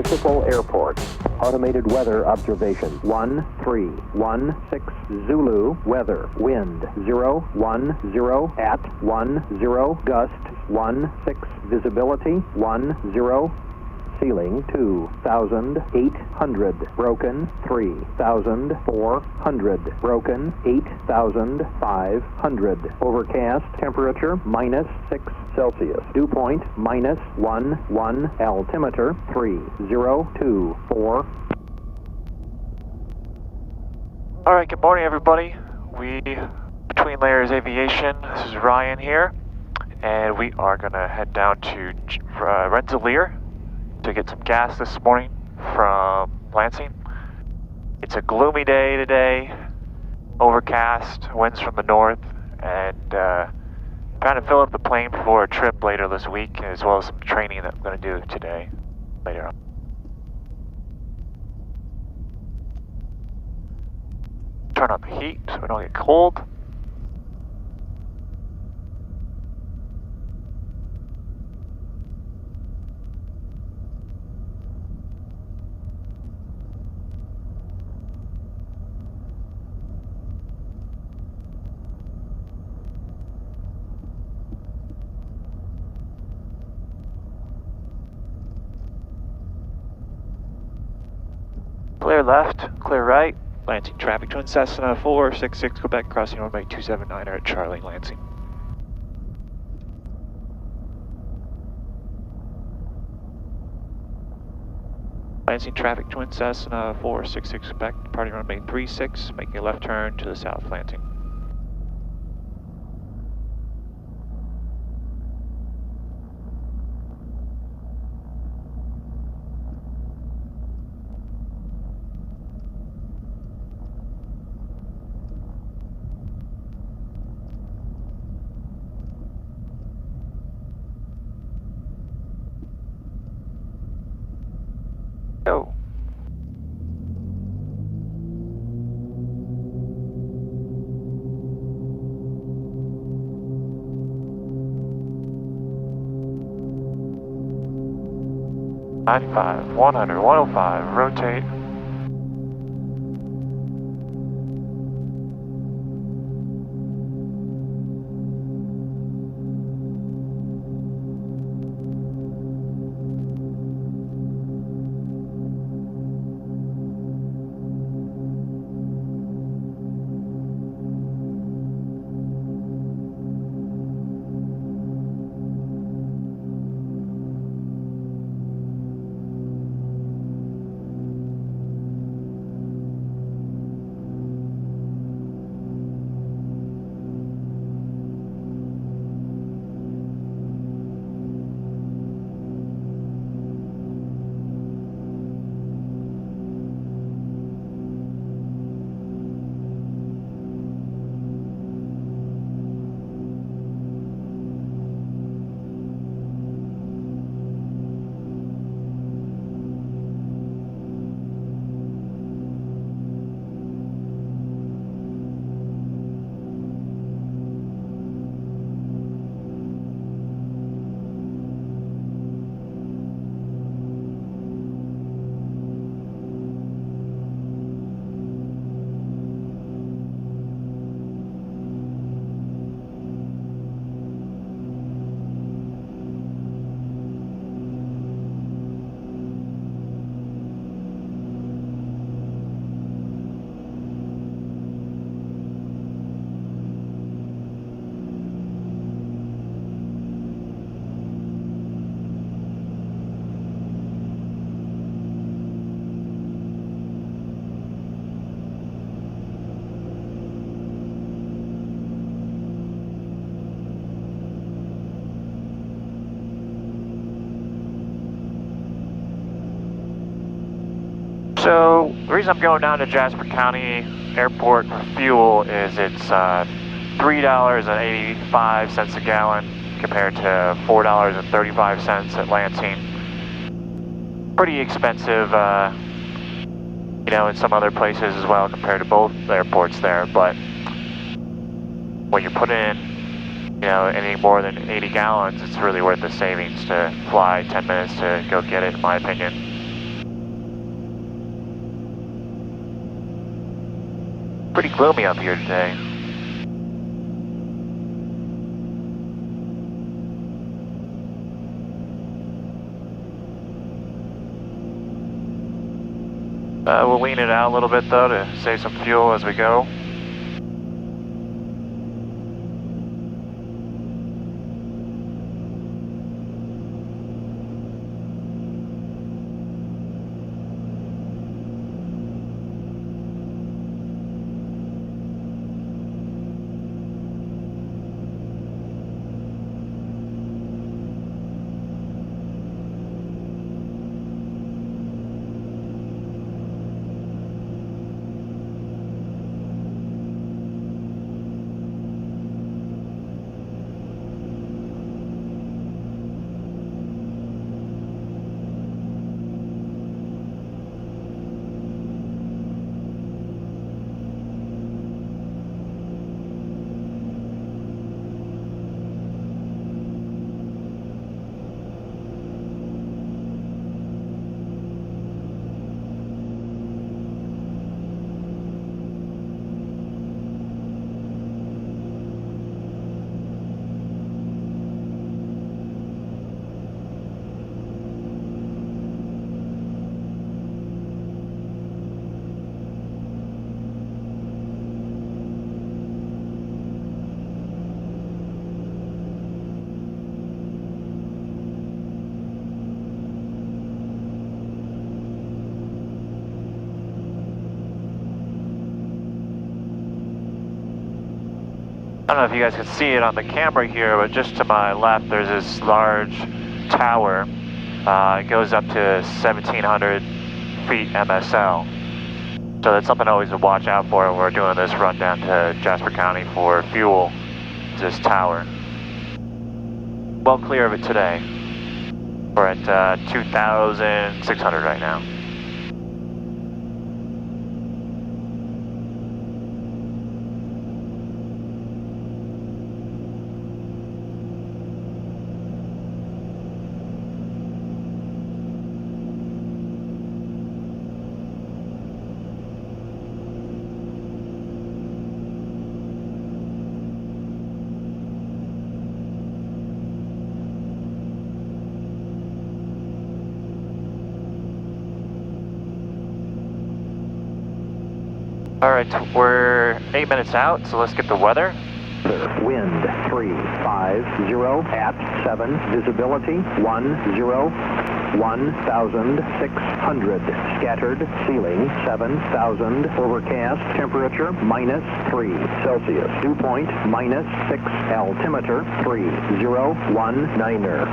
Municipal Airport. Automated weather observation. 1316 Zulu. Weather. Wind 010 at 10. Gust 16. Visibility 10. Ceiling 2,800. Broken 3,400. Broken 8,500. Overcast. Temperature -6 Celsius. Dew point -11. Altimeter 3024. All right, good morning, everybody. Between Layers Aviation, this is Ryan here, and we are going to head down to Rensselaer to get some gas this morning from Lansing. It's a gloomy day today, overcast, winds from the north, and trying to fill up the plane for a trip later this week, as well as some training that I'm going to do today, later on. Turn on the heat so we don't get cold. Clear left, clear right. Lansing traffic, Twin Cessna 466, Quebec, crossing runway 279 at Charlie, Lansing. Lansing traffic, Twin Cessna 466, Quebec, departing runway 36, making a left turn to the south, Lansing. Go. $95, 100, 105, rotate. So the reason I'm going down to Jasper County Airport for fuel is it's $3.85 a gallon compared to $4.35 at Lansing. Pretty expensive, you know, in some other places as well compared to both airports there, but when you're putting in, you know, any more than 80 gallons, it's really worth the savings to fly 10 minutes to go get it, in my opinion. pretty gloomy up here today. We'll lean it out a little bit though to save some fuel as we go. I don't know if you guys can see it on the camera here, but just to my left there's this large tower. It goes up to 1,700 feet MSL. So that's something always to watch out for when we're doing this run down to Jasper County for fuel, is this tower. Well clear of it today. We're at 2,600 right now. Alright, we're 8 minutes out, so let's get the weather. Wind 350 at 7, visibility 10, 1,600, scattered, ceiling 7,000, overcast, temperature -3 Celsius, dew point -6, altimeter 3019er.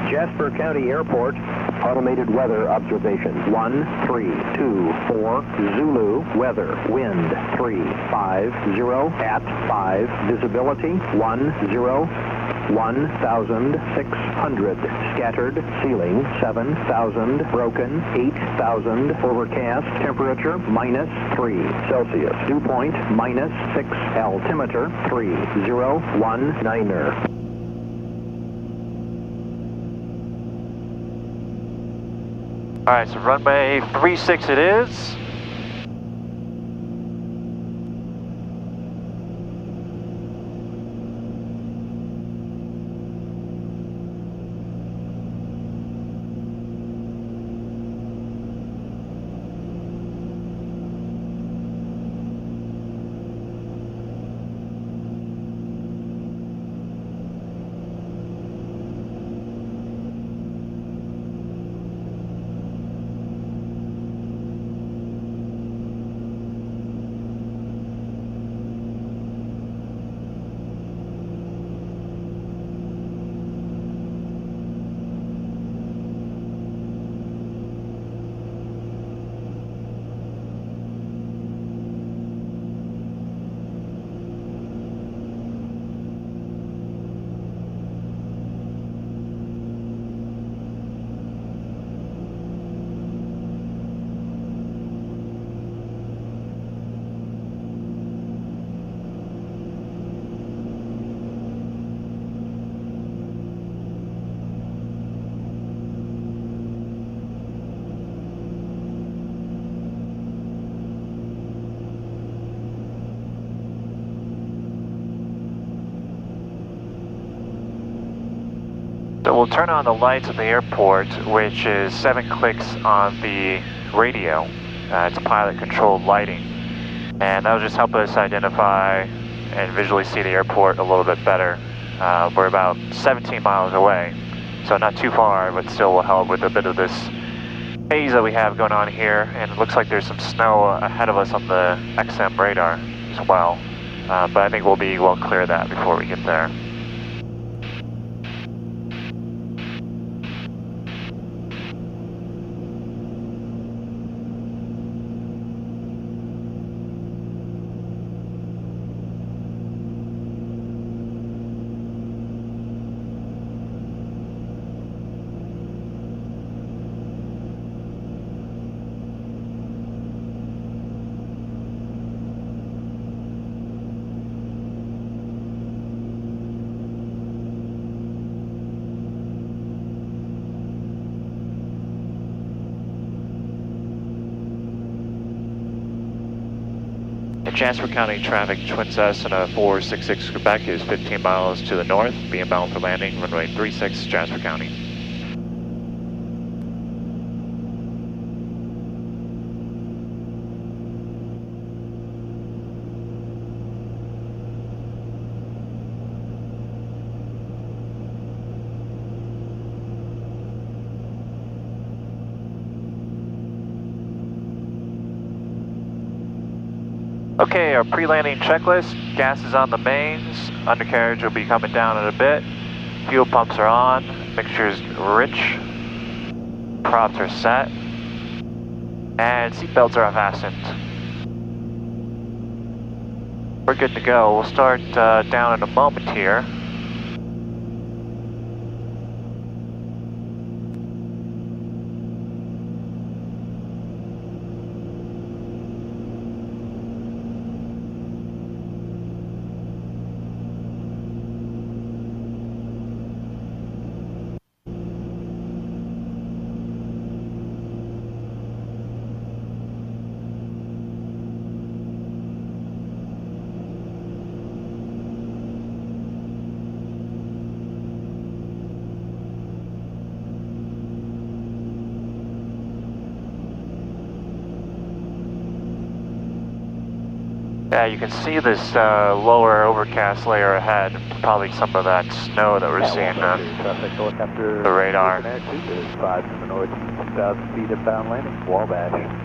Jasper County Airport, automated weather observation. 1324 Zulu, weather, wind 350 at 5, visibility 1,600, scattered, ceiling 7,000, broken 8,000, overcast, temperature -3 Celsius, dew point -6, altimeter 3019er. Alright, so runway 36 it is. we'll turn on the lights at the airport, which is 7 clicks on the radio. It's pilot controlled lighting. And that'll just help us identify and visually see the airport a little bit better. We're about 17 miles away, so not too far, but still will help with a bit of this haze that we have going on here. And it looks like there's some snow ahead of us on the XM radar as well. But I think we'll be well clear of that before we get there. Jasper County traffic, Twin Cessna 466 Quebec is 15 miles to the north, being bound for landing, runway 36, Jasper County. Okay, our pre-landing checklist. Gas is on the mains. Undercarriage will be coming down in a bit. Fuel pumps are on. Mixture is rich. Props are set. And seatbelts are fastened. We're good to go. We'll start down in a moment here. Yeah, you can see this lower overcast layer ahead, probably some of that snow that we're seeing on the radar. 5 to the north, 2,000 feet inbound landing, Wabash.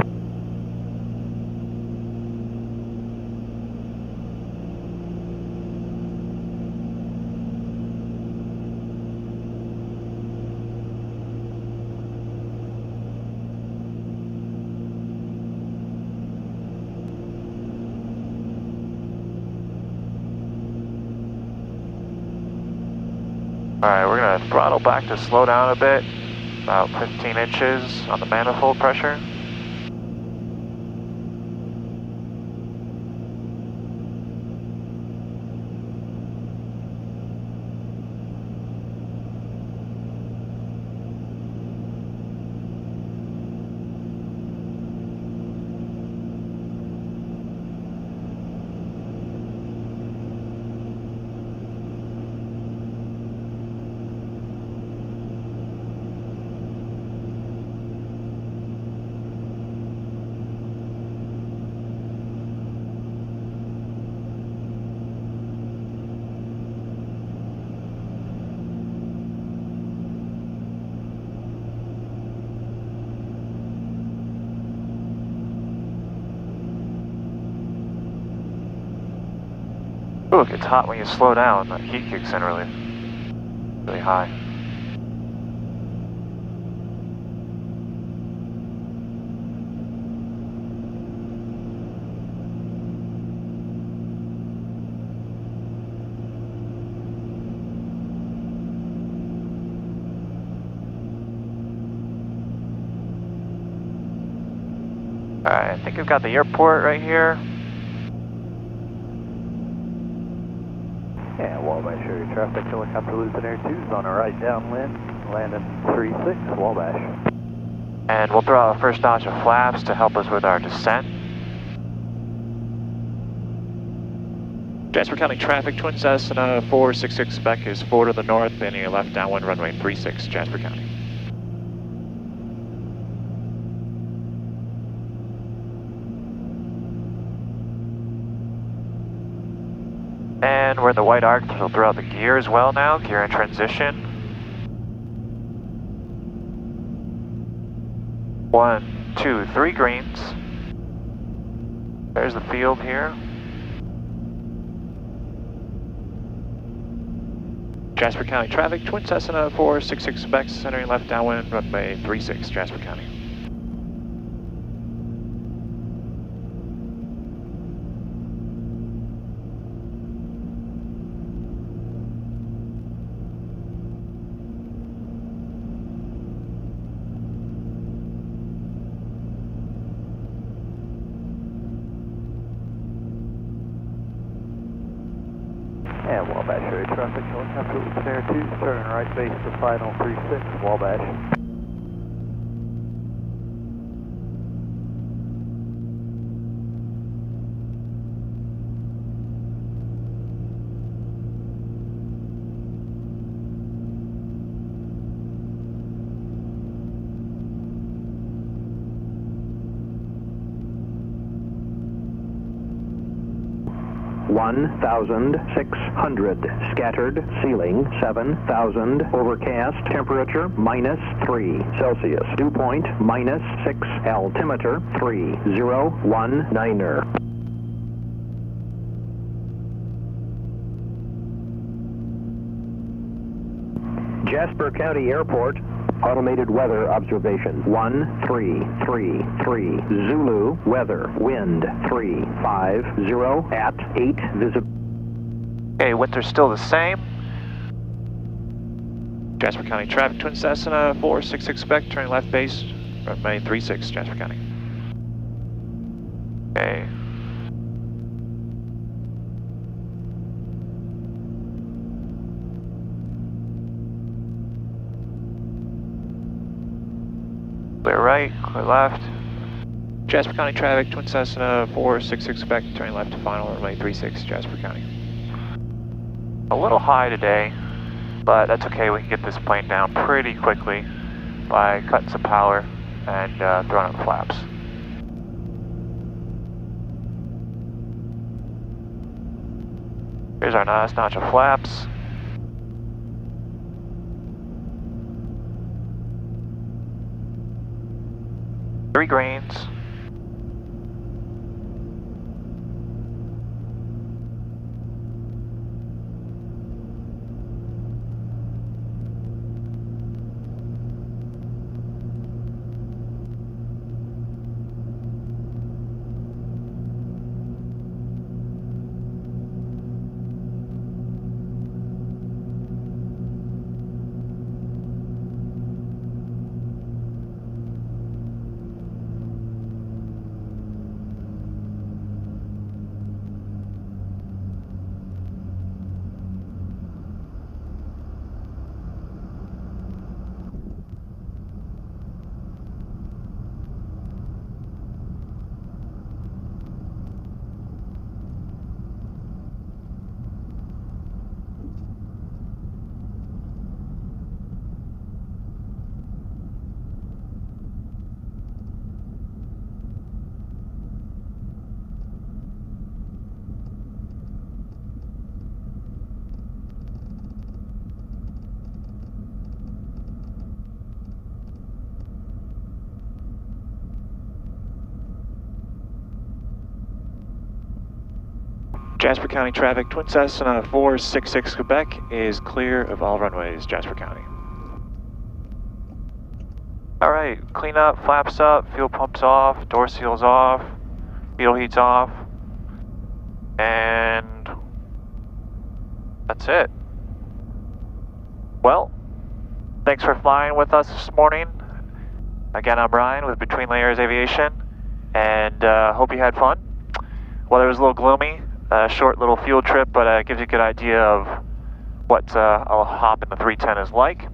Alright, we're going to throttle back to slow down a bit, about 15 inches on the manifold pressure. Ooh, it gets hot when you slow down. That heat kicks in really high. Alright, I think we've got the airport right here. Yeah, Wabash area traffic, helicopter losing air 2 is on a right downwind, landing 36, Wabash. And we'll throw out a first notch of flaps to help us with our descent. Jasper County traffic, Twin Cessna 466 spec is forward to the north, and your left downwind runway 36, Jasper County. And we're in the white arc, so we'll throw out the gear as well now, gear in transition. 1, 2, 3 greens. There's the field here. Jasper County traffic, Twin Cessna 466 specs, centering left downwind, runway 36, Jasper County. And Wabash area traffic, helicopter Lieutenant Air 2, turning right base to final 36, Wabash. (1,600) scattered, ceiling 7,000, overcast, temperature -3 Celsius, dew point -6, altimeter 3019er. Jasper County Airport, automated weather observation 1333, Zulu weather, wind 350 at 8 visible. Okay, winter's still the same. Jasper County traffic, Twin Cessna 466 spec, turning left base, runway 36, Jasper County. Okay. Clear right, clear left. Jasper County traffic, Twin Cessna 466 spec, turning left to final, runway 36, Jasper County. A little high today, but that's okay. We can get this plane down pretty quickly by cutting some power and throwing up flaps. Here's our last notch of flaps. Three greens. Jasper County traffic, Twin Cessna 466 Quebec is clear of all runways, Jasper County. Alright, clean up, flaps up, fuel pumps off, door seals off, fuel heats off, and that's it. Well, thanks for flying with us this morning. Again, I'm Ryan with Between Layers Aviation, and hope you had fun. Weather was a little gloomy. A short little field trip, but it gives you a good idea of what a hop in the 310 is like.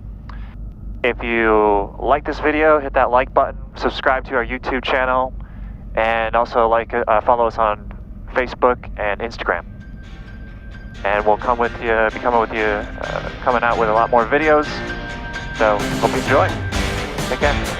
If you like this video, hit that like button, subscribe to our YouTube channel, and also follow us on Facebook and Instagram. and we'll come with you, be coming with you, coming out with a lot more videos. So hope you enjoy. Take care.